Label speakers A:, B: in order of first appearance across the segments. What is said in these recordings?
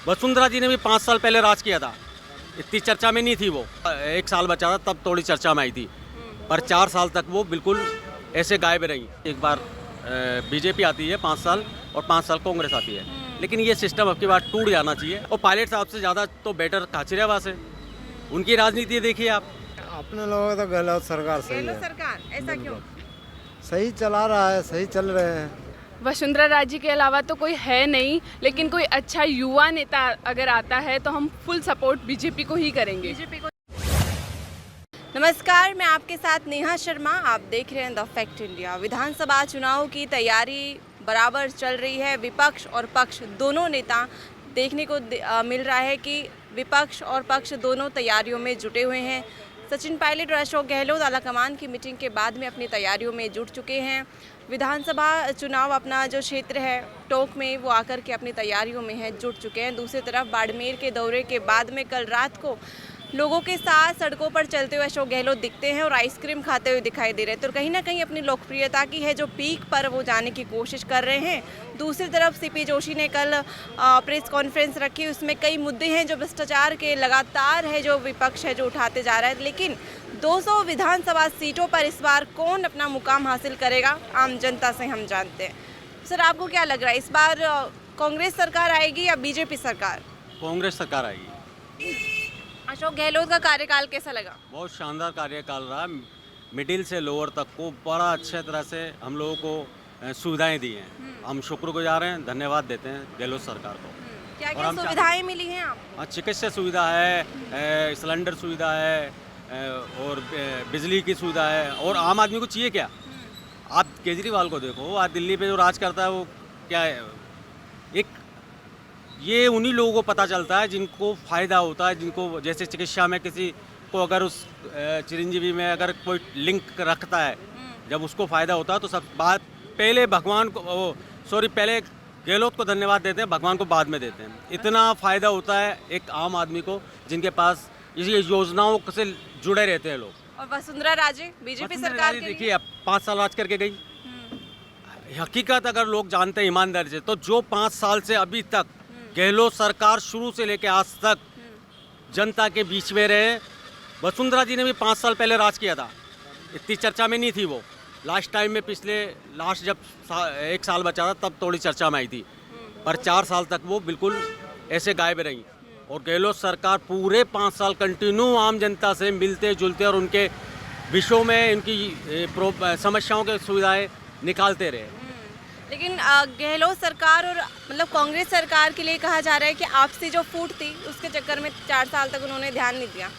A: वसुंधरा जी ने भी 5 साल पहले राज किया था, इतनी चर्चा में नहीं थी वो। 1 साल बचा था तब थोड़ी चर्चा में आई थी, पर 4 साल तक वो बिल्कुल ऐसे गायब रही। एक बार बीजेपी आती है 5 साल और 5 साल कांग्रेस आती है, लेकिन ये सिस्टम अब की बार टूट जाना चाहिए। और पायलट साहब से ज़्यादा तो बेटर खाचरियावास है, उनकी राजनीति देखिए आप।
B: अपने लोगों का तो गहलोत सरकार सही
C: गहलोत
B: है,
C: सरकार, ऐसा क्यों?
B: सही चला रहा है, सही चल रहे हैं।
D: वसुंधरा राजे के अलावा तो कोई है नहीं, लेकिन कोई अच्छा युवा नेता अगर आता है तो हम फुल सपोर्ट बीजेपी को ही करेंगे।
C: बीजेपी को। नमस्कार, मैं आपके साथ नेहा शर्मा, आप देख रहे हैं द फैक्ट इंडिया। विधानसभा चुनाव की तैयारी बराबर चल रही है। विपक्ष और पक्ष दोनों नेता देखने को मिल रहा है कि विपक्ष और पक्ष दोनों तैयारियों में जुटे हुए हैं। सचिन पायलट और अशोक गहलोत आलाकमान की मीटिंग के बाद में अपनी तैयारियों में जुट चुके हैं। विधानसभा चुनाव अपना जो क्षेत्र है टोंक में, वो आकर के अपनी तैयारियों में है जुट चुके हैं। दूसरी तरफ बाड़मेर के दौरे के बाद में कल रात को लोगों के साथ सड़कों पर चलते हुए अशोक गहलोत दिखते हैं और आइसक्रीम खाते हुए दिखाई दे रहे हैं। तो कहीं ना कहीं अपनी लोकप्रियता की है जो पीक पर वो जाने की कोशिश कर रहे हैं। दूसरी तरफ सीपी जोशी ने कल प्रेस कॉन्फ्रेंस रखी, उसमें कई मुद्दे हैं जो भ्रष्टाचार के लगातार है जो विपक्ष है जो उठाते जा रहा है। लेकिन 200 विधानसभा सीटों पर इस बार कौन अपना मुकाम हासिल करेगा, आम जनता से हम जानते हैं। सर, आपको क्या लग रहा है, इस बार कांग्रेस सरकार आएगी या बीजेपी सरकार?
A: कांग्रेस सरकार आएगी।
C: अशोक गहलोत का कार्यकाल कैसा लगा?
A: बहुत शानदार कार्यकाल रहा, मिडिल से लोअर तक को बड़ा अच्छे तरह से हम लोगों को सुविधाएं दी हैं। हम शुक्रगुजार हैं, धन्यवाद देते हैं गहलोत सरकार को।
C: क्या
A: और
C: क्या
A: हम
C: सुविधाएं मिली हैं आप?
A: चिकित्सा सुविधा है, सिलेंडर सुविधा है, और बिजली की सुविधा है। और आम आदमी को चाहिए क्या? आप केजरीवाल को देखो, आज दिल्ली पे जो राज करता है वो क्या है, एक ये उन्हीं लोगों को पता चलता है जिनको फ़ायदा होता है, जिनको जैसे चिकित्सा में किसी को अगर उस चिरंजीवी में अगर कोई लिंक रखता है, जब उसको फ़ायदा होता है तो सब बात पहले भगवान को पहले गहलोत को धन्यवाद देते हैं, भगवान को बाद में देते हैं। इतना फ़ायदा होता है एक आम आदमी को जिनके पास ये योजनाओं से जुड़े रहते हैं लोग।
C: और वसुंधरा राजे बीजेपी सरकार के
A: देखिए, अब 5 साल राज करके गई। हकीकत अगर लोग जानते हैं ईमानदारी से, तो जो 5 साल से अभी तक गहलोत सरकार शुरू से लेकर आज तक जनता के बीच में रहे। वसुंधरा जी ने भी 5 साल पहले राज किया था, इतनी चर्चा में नहीं थी वो। लास्ट टाइम में लास्ट जब 1 साल बचा था तब थोड़ी चर्चा में आई थी, पर 4 साल तक वो बिल्कुल ऐसे गायब रही। और गहलोत सरकार पूरे 5 साल कंटिन्यू आम जनता से मिलते जुलते और उनके विषयों में उनकी समस्याओं के सुविधाएं निकालते रहे।
C: लेकिन गहलोत सरकार और मतलब कांग्रेस सरकार के लिए कहा जा रहा है कि आपसी जो फूट थी उसके चक्कर में 4 साल तक उन्होंने ध्यान नहीं दिया।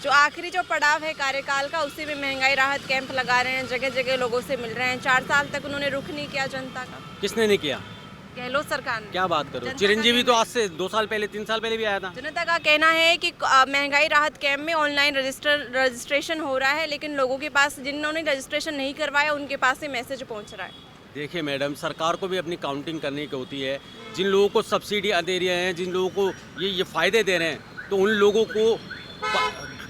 C: जो आखिरी जो पड़ाव है कार्यकाल का, उसी में महंगाई राहत कैंप लगा रहे हैं, जगह जगह लोगों से मिल रहे हैं। 4 साल तक उन्होंने रुख नहीं किया जनता का।
A: किसने नहीं किया?
C: गहलोत सरकार ने।
A: क्या बात करो, चिरंजीवी तो आज से 2 साल पहले 3 साल पहले भी आया था।
C: जनता का कहना है कि महंगाई राहत कैंप में ऑनलाइन रजिस्ट्रेशन हो रहा है, लेकिन लोगों के पास जिन्होंने रजिस्ट्रेशन नहीं करवाया उनके पास ही मैसेज पहुँच रहा है।
A: देखिए मैडम, सरकार को भी अपनी काउंटिंग करने की होती है। जिन लोगों को सब्सिडियाँ दे रहे हैं, जिन लोगों को ये फ़ायदे दे रहे हैं, तो उन लोगों को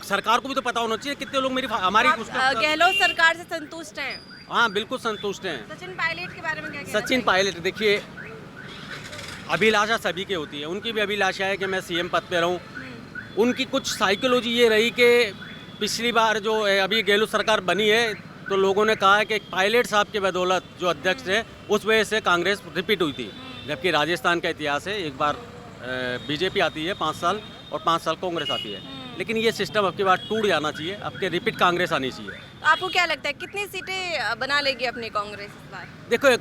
A: सरकार को भी तो पता होना चाहिए कितने लोग हमारी
C: गहलोत सरकार से संतुष्ट हैं?
A: हाँ, बिल्कुल संतुष्ट हैं।
C: सचिन पायलट के बारे में क्या कहना
A: सचिन पायलट, देखिए, अभिलाषा सभी की होती है, उनकी भी अभिलाषा है कि मैं सीएम पद पे रहूं। उनकी कुछ साइकोलॉजी ये रही कि पिछली बार जो अभी गहलोत सरकार बनी है तो लोगों ने कहा है कि पायलट साहब के बदौलत जो अध्यक्ष है उस वजह से कांग्रेस रिपीट हुई थी। जबकि राजस्थान का इतिहास है, एक बार बीजेपी आती है 5 साल और 5 साल कांग्रेस आती है, लेकिन ये सिस्टम अब की बार टूट जाना चाहिए, अब के रिपीट कांग्रेस आनी चाहिए।
C: तो आपको क्या लगता है कितनी सीटें बना लेगी अपनी कांग्रेस इस बार?
A: देखो,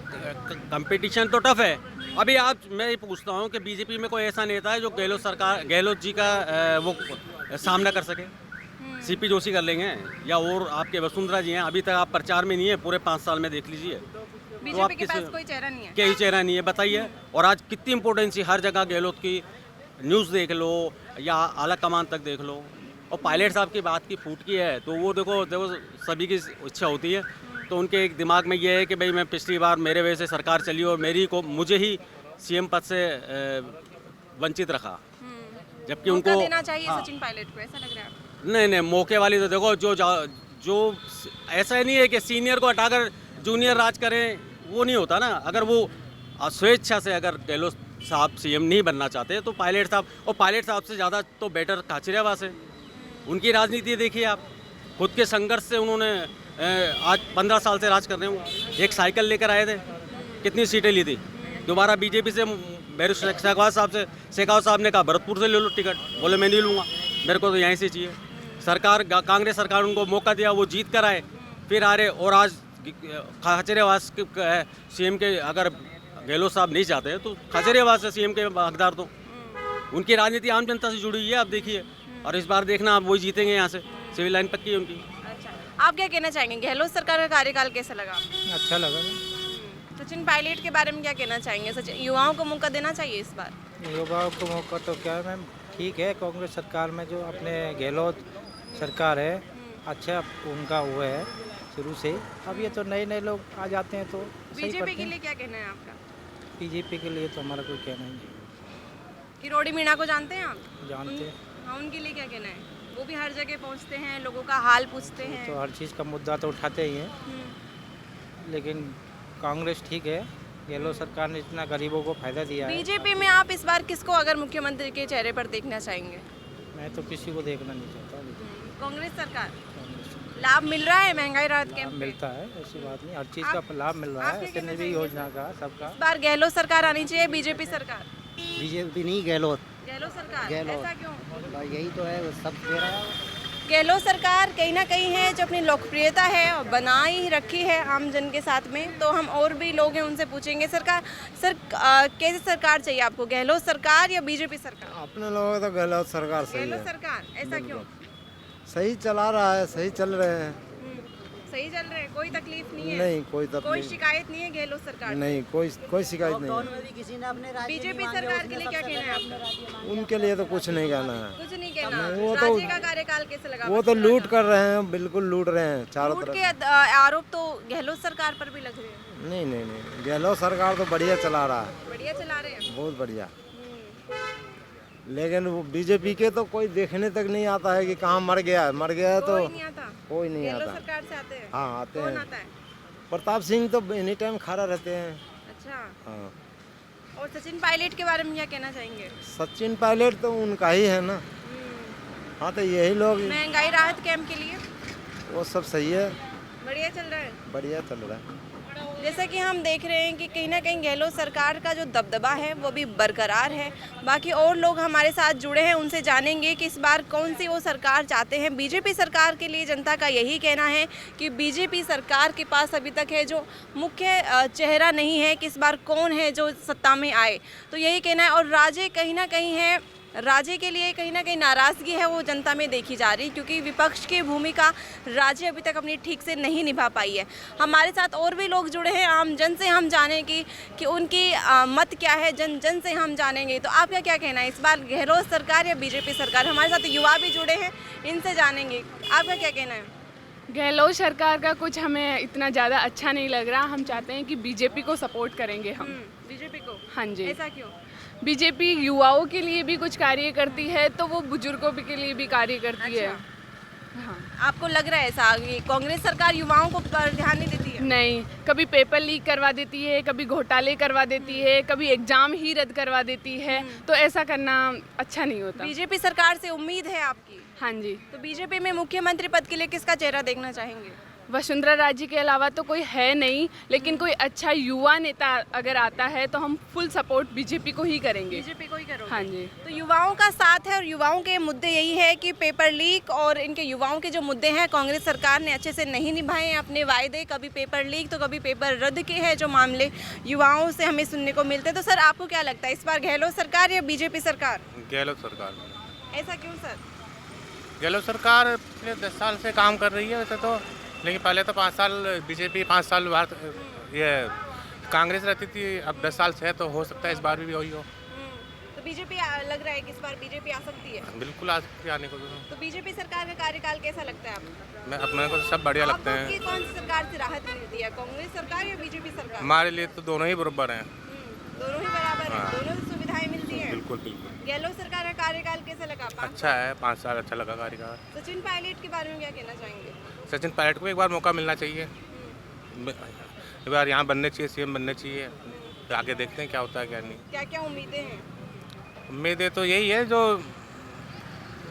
A: कंपटीशन तो टफ है। अभी आज मैं ये पूछता हूँ कि बीजेपी में कोई ऐसा नेता है जो गहलोत जी का वो सामना कर सके? सीपी जोशी कर लेंगे, या और आपके वसुंधरा जी हैं, अभी तक आप प्रचार में नहीं है, पूरे 5 साल में देख लीजिए।
C: बीजेपी के पास कोई चेहरा नहीं है।
A: कोई चेहरा नहीं है, बताइए। और आज कितनी इंपॉर्टेंस है, हर जगह गहलोत की न्यूज़ देख लो या आला कमान तक देख लो। और पायलट साहब की बात की फूट की है तो वो देखो सभी की इच्छा होती है, तो उनके एक दिमाग में ये है कि भाई मैं पिछली बार मेरे वजह से सरकार चली और मुझे ही सीएम पद से वंचित रखा, जबकि उनको
C: देना चाहिए। सचिन पायलट को ऐसा लग रहा है?
A: नहीं, मौके वाली तो देखो, जो ऐसा नहीं है कि सीनियर को हटाकर जूनियर राज करें, वो नहीं होता ना। अगर वो स्वेच्छा से अगर गहलोत साहब सीएम नहीं बनना चाहते तो पायलट साहब, और पायलट साहब से ज़्यादा तो बेटर खाचरियावास है। उनकी राजनीति देखिए आप, खुद के संघर्ष से उन्होंने आज 15 साल से राज कर रहे हैं। एक साइकिल लेकर आए थे, कितनी सीटें ली थी। दोबारा बीजेपी से शेखावत साहब ने कहा भरतपुर से ले लो टिकट, बोले मैं नहीं लूँगा, मेरे को तो यहीं से चाहिए। सरकार, कांग्रेस सरकार उनको मौका दिया, वो जीत कर आए, फिर आ रहे। और आज खाचरियावास सीएम के, अगर गहलोत साहब नहीं चाहते तो खाचरियावास है सीएम के हकदार। तो उनकी राजनीति आम जनता से जुड़ी हुई है, आप देखिए। और इस बार देखना आप वही जीतेंगे यहाँ से, सिविल लाइन पक्की है उनकी।
C: अच्छा, आप क्या कहना चाहेंगे, गहलोत सरकार का कार्यकाल कैसा लगा?
B: अच्छा लगा।
C: सचिन पायलट के बारे में क्या कहना चाहेंगे? युवाओं को मौका देना चाहिए इस बार?
E: युवाओं को मौका तो क्या है मैम, ठीक है। कांग्रेस सरकार में जो अपने गहलोत सरकार है, अच्छा उनका वो है शुरू से। अब ये तो नए नए लोग आ जाते हैं तो सही
C: बीजेपी
E: करते
C: के
E: हैं।
C: लिए क्या कहना है आपका?
E: बीजेपी के लिए तो हमारा कोई कहना नहीं है।
C: किरोड़ी मीणा को जानते हैं आप?
E: जानते हैं।
C: हाँ, उनके लिए क्या कहना है? वो भी हर जगह पहुंचते हैं, लोगों का हाल पूछते हैं।
E: तो हर चीज़ का मुद्दा तो उठाते ही हैं, लेकिन कांग्रेस ठीक है। गहलोत सरकार ने इतना गरीबों को फायदा दिया है।
C: बीजेपी में आप इस बार किसको अगर मुख्यमंत्री के चेहरे पर देखना चाहेंगे?
E: मैं तो किसी को देखना नहीं चाहता।
C: कांग्रेस सरकार।
E: कांग्रेस
C: लाभ मिल रहा है महंगाई राहत
E: लाभ
C: कैंप पे?
E: मिलता है, ऐसी बात नहीं, हर चीज़
C: आप-
E: का लाभ मिल रहा
C: आप
E: है।
C: क्या कहना
E: इतनी भी
C: चाहेंगे?
E: योजना का सबका।
C: इस बार गहलोत सरकार आनी चाहिए, बीजेपी सरकार?
F: बीजेपी नहीं, गहलोत।
C: गहलोत सरकार।
F: गहलोत।
C: ऐसा क्यों?
F: यही तो है, सब दे रहा है।
C: गहलोत सरकार कहीं ना कहीं है जो अपनी लोकप्रियता है और बनाई रखी है आम जन के साथ में। तो हम और भी लोग हैं, उनसे पूछेंगे। कैसी सरकार चाहिए आपको, गहलोत सरकार या बीजेपी सरकार?
B: अपने लोगों का तो गहलोत सरकार सही
C: गहलोत
B: है।
C: सरकार। ऐसा क्यों?
B: सही चला रहा है, सही चल रहे हैं।
C: सही चल रहे हैं, कोई तकलीफ नहीं है?
B: नहीं, कोई
C: कोई
B: तकलीफ
C: शिकायत नहीं है गहलोत सरकार से?
B: नहीं, कोई शिकायत नहीं है।
F: भी किसी ने अपने राज्य
C: बीजेपी
F: नहीं मांगे,
C: सरकार के
F: उसने
C: लिए क्या
F: सबसे
C: कहना है
F: पहले अपने
C: आपका?
F: राज्य मांगे।
B: उनके लिए तो कुछ नहीं कहना है।
C: कुछ नहीं कहना।
B: वो तो-
C: राज्य का कार्यकाल कैसे लगा?
B: वो तो लूट कर रहे हैं, बिल्कुल लूट रहे हैं चारों
C: लूट
B: तरफ।
C: के आरोप तो गहलोत सरकार पर भी लग रहे हैं।
B: नहीं नहीं नहीं, गहलोत सरकार तो बढ़िया चला रहा है,
C: बढ़िया चला रहे हैं।
B: बहुत बढ़िया। लेकिन वो बीजेपी के तो कोई देखने तक नहीं आता है कि कहाँ मर गया है। मर गया है तो
C: कोई नहीं आता।
B: कोई नहीं
C: गहलोत
B: आता।
C: सरकार से आते हैं?
B: हाँ, आते
C: कौन
B: हैं।
C: आता है?
B: प्रताप सिंह तो एनी टाइम खड़ा रहते हैं।
C: अच्छा।
B: हाँ,
C: और सचिन पायलट के बारे में क्या कहना चाहेंगे?
B: सचिन पायलट तो उनका ही है ना। हाँ, तो यही लोग,
C: महंगाई राहत कैंप के लिए
B: वो सब सही है,
C: बढ़िया चल रहा है।
B: बढ़िया चल रहा है।
C: जैसा कि हम देख रहे हैं कि कहीं ना कहीं गहलोत सरकार का जो दबदबा है वो भी बरकरार है। बाकी और लोग हमारे साथ जुड़े हैं, उनसे जानेंगे कि इस बार कौन सी वो सरकार चाहते हैं। बीजेपी सरकार के लिए जनता का यही कहना है कि बीजेपी सरकार के पास अभी तक है जो मुख्य चेहरा नहीं है कि इस बार कौन है जो सत्ता में आए, तो यही कहना है। और राज्य कहीं ना कहीं है, राज्य के लिए कहीं ना कहीं नाराज़गी है वो जनता में देखी जा रही, क्योंकि विपक्ष की भूमिका राज्य अभी तक अपनी ठीक से नहीं निभा पाई है। हमारे साथ और भी लोग जुड़े हैं, आम जन से हम जानेंगे कि उनकी मत क्या है, जन जन से हम जानेंगे। तो आपका क्या कहना है, इस बार गहलोत सरकार या बीजेपी सरकार? हमारे साथ युवा भी जुड़े हैं, इनसे जानेंगे। आपका क्या कहना है?
D: गहलोत सरकार का कुछ हमें इतना ज़्यादा अच्छा नहीं लग रहा। हम चाहते हैं कि बीजेपी को सपोर्ट करेंगे हम।
C: बीजेपी को?
D: हाँ जी।
C: ऐसा क्यों?
D: बीजेपी युवाओं के लिए भी कुछ कार्य करती है, तो वो बुजुर्गों के लिए भी कार्य करती है। हाँ।
C: आपको लग रहा है ऐसा कि कांग्रेस सरकार युवाओं को पर ध्यान नहीं देती है?
D: नहीं, कभी पेपर लीक करवा देती है, कभी घोटाले करवा देती है, कभी एग्जाम ही रद्द करवा देती है। तो ऐसा करना अच्छा नहीं होता।
C: बीजेपी सरकार से उम्मीद है आपकी?
D: हाँ जी।
C: तो बीजेपी में मुख्यमंत्री पद के लिए किसका चेहरा देखना चाहेंगे?
D: वसुंधरा राजे के अलावा तो कोई है नहीं, लेकिन कोई अच्छा युवा नेता अगर आता है तो हम फुल सपोर्ट बीजेपी को ही करेंगे।
C: बीजेपी को ही करोगे?
D: हाँ जी।
C: तो युवाओं का साथ है और युवाओं के मुद्दे यही है कि पेपर लीक और इनके युवाओं के जो मुद्दे हैं, कांग्रेस सरकार ने अच्छे से नहीं निभाए हैं अपने वायदे। कभी पेपर लीक तो कभी पेपर रद्द के हैं जो मामले युवाओं से हमें सुनने को मिलते हैं। तो सर, आपको क्या लगता है, इस बार गहलोत सरकार या बीजेपी सरकार?
G: गहलोत सरकार।
C: ऐसा क्यों सर?
G: गहलोत सरकार पिछले 10 साल से काम कर रही है वैसे तो, लेकिन पहले तो 5 साल बीजेपी, 5 साल बाद ये कांग्रेस रहती थी। अब 10 साल से है तो हो सकता है इस बार भी वही हो।
C: तो बीजेपी लग रहा है कि इस बार बीजेपी आ सकती है?
G: बिल्कुल आ सकती है आने को।
C: तो बीजेपी सरकार का कार्यकाल कैसा लगता है आपको?
G: मैं अपने को सब बढ़िया लगते
C: आपको
G: हैं।
C: कि कौन सी सरकार से राहत मिलती है, कांग्रेस सरकार या बीजेपी सरकार?
G: हमारे लिए तो दोनों ही बराबर हैं।
C: दोनों ही बराबर है,
G: हाँ।
C: दोनों से सुविधाएं मिलती हैं।
G: बिल्कुल बिल्कुल।
C: गहलोत सरकार का कार्यकाल कैसा लगा?
G: अच्छा है, 5 साल अच्छा लगा कार्यकाल।
C: सचिन पायलट के बारे में क्या कहना चाहेंगे?
G: सचिन पायलट को एक बार मौका मिलना चाहिए। एक बार यहाँ बनने चाहिए, सीएम बनने चाहिए। तो आगे देखते हैं क्या होता है क्या नहीं।
C: क्या क्या उम्मीदें हैं?
G: उम्मीदें तो यही है जो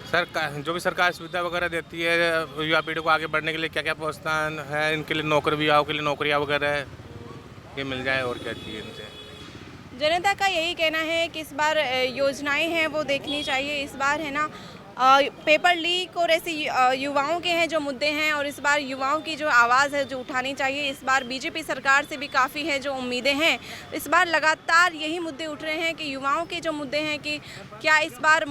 G: सरकार जो भी सरकार सुविधा वगैरह देती है युवा पीढ़ी को आगे बढ़ने के लिए, क्या क्या प्रोत्साहन है इनके लिए, नौकरी युवाओं के लिए नौकरियाँ वगैरह ये मिल जाए और क्या चाहिए इनसे।
C: जनता का यही कहना है कि इस बार योजनाएं हैं वो देखनी चाहिए। इस बार है ना पेपर लीक और ऐसे युवाओं के हैं जो मुद्दे हैं, और इस बार युवाओं की जो आवाज़ है जो उठानी चाहिए। इस बार बीजेपी सरकार से भी काफ़ी है जो उम्मीदें हैं। इस बार लगातार यही मुद्दे उठ रहे हैं कि युवाओं के जो मुद्दे हैं कि क्या इस बार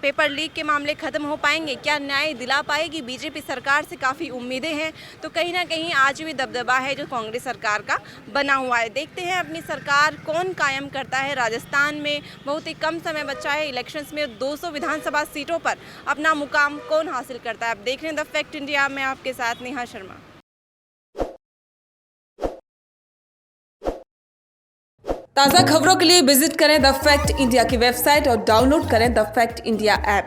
C: पेपर लीक के मामले ख़त्म हो पाएंगे, क्या न्याय दिला पाएगी बीजेपी सरकार से, काफ़ी उम्मीदें हैं। तो कहीं ना कहीं आज भी दबदबा है जो कांग्रेस सरकार का बना हुआ है। देखते हैं अपनी सरकार कौन कायम करता है। राजस्थान में बहुत ही कम समय बचा है इलेक्शंस में, 200 विधानसभा सीटों पर अपना मुकाम कौन हासिल करता है। अब देख रहे हैं द फैक्ट इंडिया में आपके साथ नेहा शर्मा। ताज़ा खबरों के लिए विजिट करें द फैक्ट इंडिया की वेबसाइट और डाउनलोड करें द फैक्ट इंडिया ऐप।